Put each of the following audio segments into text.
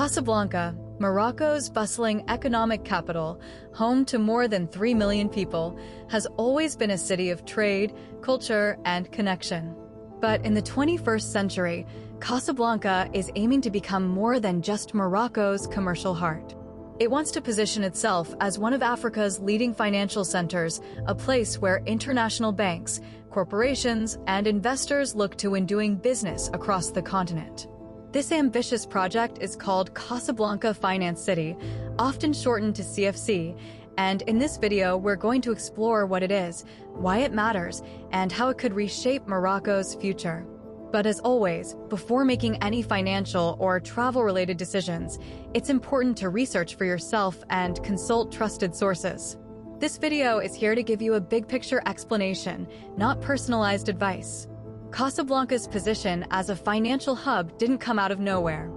Casablanca, Morocco's bustling economic capital, home to more than 3 million people, has always been a city of trade, culture, and connection. But in the 21st century, Casablanca is aiming to become more than just Morocco's commercial heart. It wants to position itself as one of Africa's leading financial centers, a place where international banks, corporations, and investors look to when doing business across the continent. This ambitious project is called Casablanca Finance City, often shortened to CFC, and in this video we're going to explore what it is, why it matters, and how it could reshape Morocco's future. But as always, before making any financial or travel-related decisions, it's important to research for yourself and consult trusted sources. This video is here to give you a big-picture explanation, not personalized advice. Casablanca's position as a financial hub didn't come out of nowhere.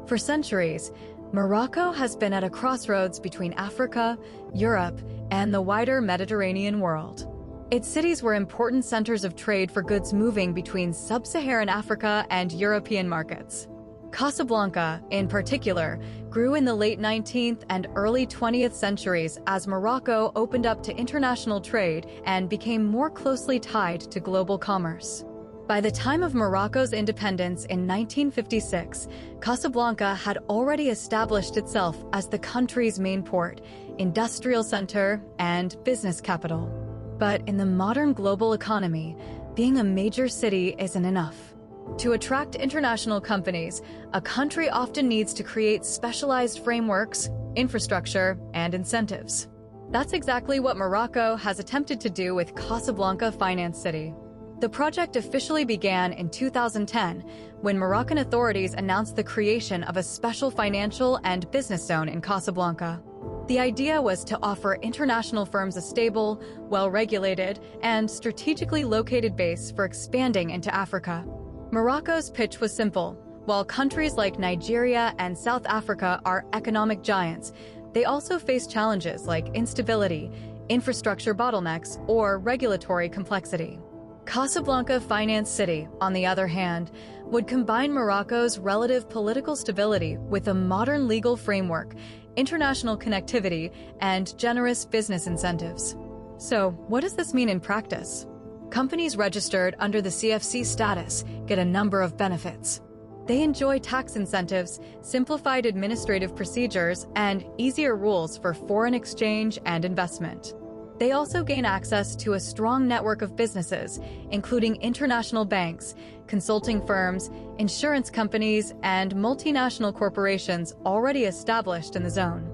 For centuries, Morocco has been at a crossroads between Africa, Europe, and the wider Mediterranean world. Its cities were important centers of trade for goods moving between sub-Saharan Africa and European markets. Casablanca, in particular, grew in the late 19th and early 20th centuries as Morocco opened up to international trade and became more closely tied to global commerce. By the time of Morocco's independence in 1956, Casablanca had already established itself as the country's main port, industrial center, and business capital. But in the modern global economy, being a major city isn't enough. To attract international companies, a country often needs to create specialized frameworks, infrastructure, and incentives. That's exactly what Morocco has attempted to do with Casablanca Finance City. The project officially began in 2010 when Moroccan authorities announced the creation of a special financial and business zone in Casablanca. The idea was to offer international firms a stable, well-regulated, and strategically located base for expanding into Africa. Morocco's pitch was simple. While countries like Nigeria and South Africa are economic giants, they also face challenges like instability, infrastructure bottlenecks, or regulatory complexity. Casablanca Finance City, on the other hand, would combine Morocco's relative political stability with a modern legal framework, international connectivity, and generous business incentives. So, what does this mean in practice? Companies registered under the CFC status get a number of benefits. They enjoy tax incentives, simplified administrative procedures, and easier rules for foreign exchange and investment. They also gain access to a strong network of businesses, including international banks, consulting firms, insurance companies, and multinational corporations already established in the zone.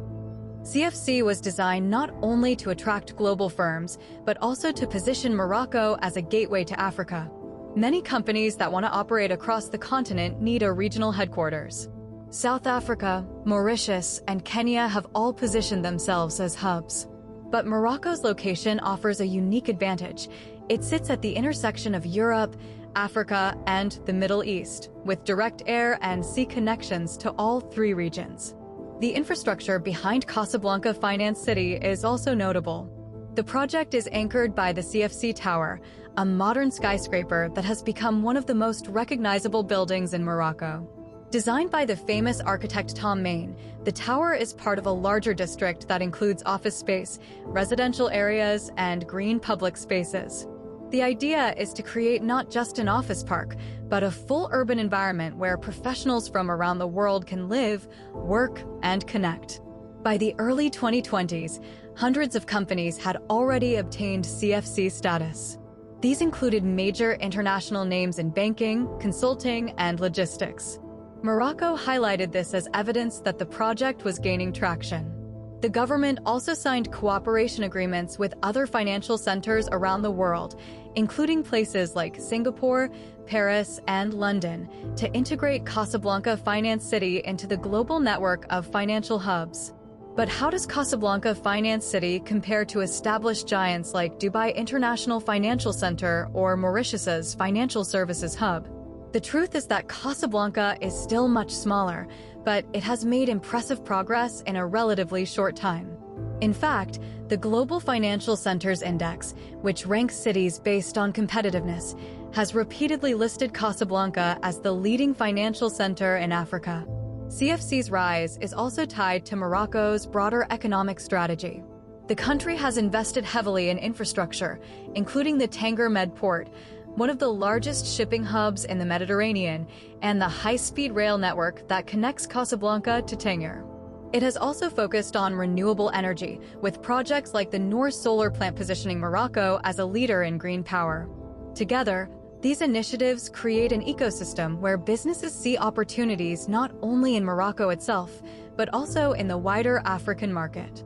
CFC was designed not only to attract global firms, but also to position Morocco as a gateway to Africa. Many companies that want to operate across the continent need a regional headquarters. South Africa, Mauritius, and Kenya have all positioned themselves as hubs. But Morocco's location offers a unique advantage. It sits at the intersection of Europe, Africa, and the Middle East, with direct air and sea connections to all three regions. The infrastructure behind Casablanca Finance City is also notable. The project is anchored by the CFC Tower, a modern skyscraper that has become one of the most recognizable buildings in Morocco. Designed by the famous architect Tom Main, the tower is part of a larger district that includes office space, residential areas, and green public spaces. The idea is to create not just an office park, but a full urban environment where professionals from around the world can live, work, and connect. By the early 2020s, hundreds of companies had already obtained CFC status. These included major international names in banking, consulting, and logistics. Morocco highlighted this as evidence that the project was gaining traction. The government also signed cooperation agreements with other financial centers around the world, including places like Singapore, Paris, and London, to integrate Casablanca Finance City into the global network of financial hubs. But how does Casablanca Finance City compare to established giants like Dubai International Financial Center or Mauritius's Financial Services Hub? The truth is that Casablanca is still much smaller, but it has made impressive progress in a relatively short time. In fact, the Global Financial Centers Index, which ranks cities based on competitiveness, has repeatedly listed Casablanca as the leading financial center in Africa. CFC's rise is also tied to Morocco's broader economic strategy. The country has invested heavily in infrastructure, including the Tanger Med port, one of the largest shipping hubs in the Mediterranean, and the high-speed rail network that connects Casablanca to Tanger. It has also focused on renewable energy, with projects like the Noor solar plant positioning Morocco as a leader in green power. Together, these initiatives create an ecosystem where businesses see opportunities not only in Morocco itself, but also in the wider African market.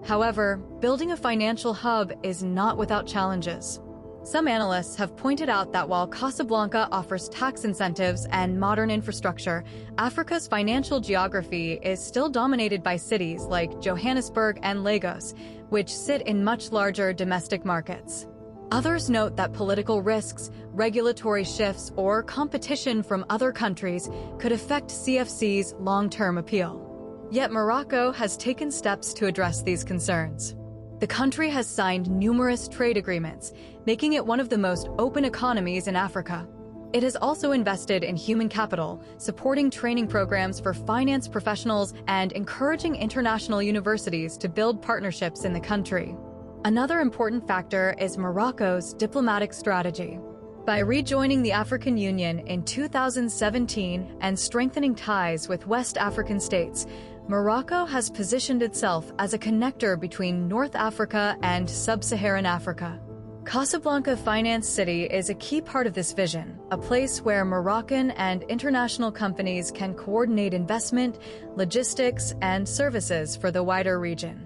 However, building a financial hub is not without challenges. Some analysts have pointed out that while Casablanca offers tax incentives and modern infrastructure, Africa's financial geography is still dominated by cities like Johannesburg and Lagos, which sit in much larger domestic markets. Others note that political risks, regulatory shifts, or competition from other countries could affect CFC's long-term appeal. Yet Morocco has taken steps to address these concerns. The country has signed numerous trade agreements, making it one of the most open economies in Africa. It has also invested in human capital, supporting training programs for finance professionals and encouraging international universities to build partnerships in the country. Another important factor is Morocco's diplomatic strategy. By rejoining the African Union in 2017 and strengthening ties with West African states, Morocco has positioned itself as a connector between North Africa and Sub-Saharan Africa. Casablanca Finance City is a key part of this vision, a place where Moroccan and international companies can coordinate investment, logistics, and services for the wider region.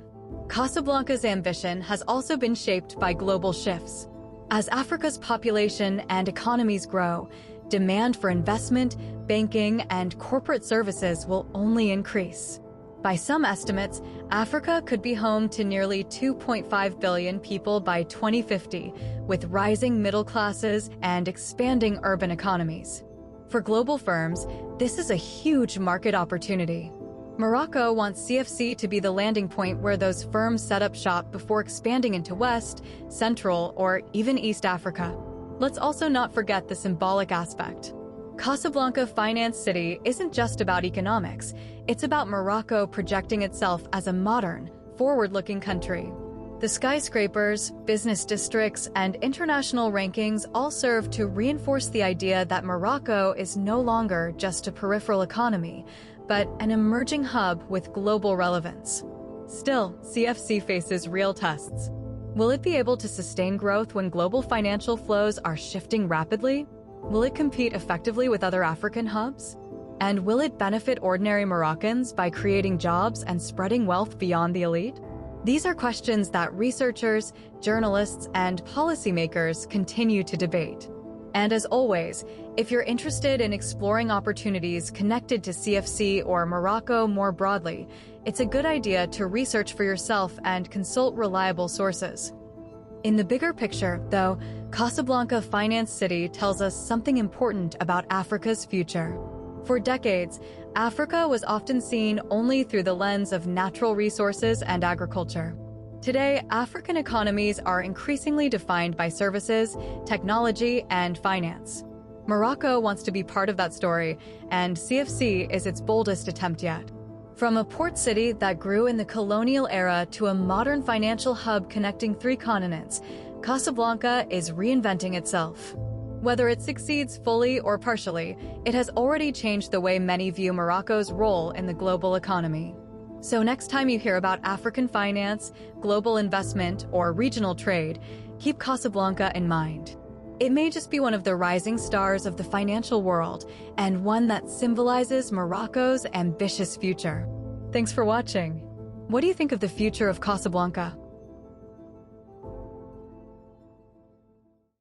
Casablanca's ambition has also been shaped by global shifts. As Africa's population and economies grow, demand for investment, banking, and corporate services will only increase. By some estimates, Africa could be home to nearly 2.5 billion people by 2050, with rising middle classes and expanding urban economies. For global firms, this is a huge market opportunity. Morocco wants CFC to be the landing point where those firms set up shop before expanding into West, Central, or even East Africa. Let's also not forget the symbolic aspect. Casablanca Finance City isn't just about economics, it's about Morocco projecting itself as a modern, forward-looking country. The skyscrapers, business districts, and international rankings all serve to reinforce the idea that Morocco is no longer just a peripheral economy, but an emerging hub with global relevance. Still, CFC faces real tests. Will it be able to sustain growth when global financial flows are shifting rapidly? Will it compete effectively with other African hubs? And will it benefit ordinary Moroccans by creating jobs and spreading wealth beyond the elite? These are questions that researchers, journalists, and policymakers continue to debate. And as always, if you're interested in exploring opportunities connected to CFC or Morocco more broadly, it's a good idea to research for yourself and consult reliable sources. In the bigger picture, though, Casablanca Finance City tells us something important about Africa's future. For decades, Africa was often seen only through the lens of natural resources and agriculture. Today, African economies are increasingly defined by services, technology, and finance. Morocco wants to be part of that story, and CFC is its boldest attempt yet. From a port city that grew in the colonial era to a modern financial hub connecting 3 continents, Casablanca is reinventing itself. Whether it succeeds fully or partially, it has already changed the way many view Morocco's role in the global economy. So next time you hear about African finance, global investment, or regional trade, keep Casablanca in mind. It may just be one of the rising stars of the financial world, and one that symbolizes Morocco's ambitious future. Thanks for watching. What do you think of the future of Casablanca?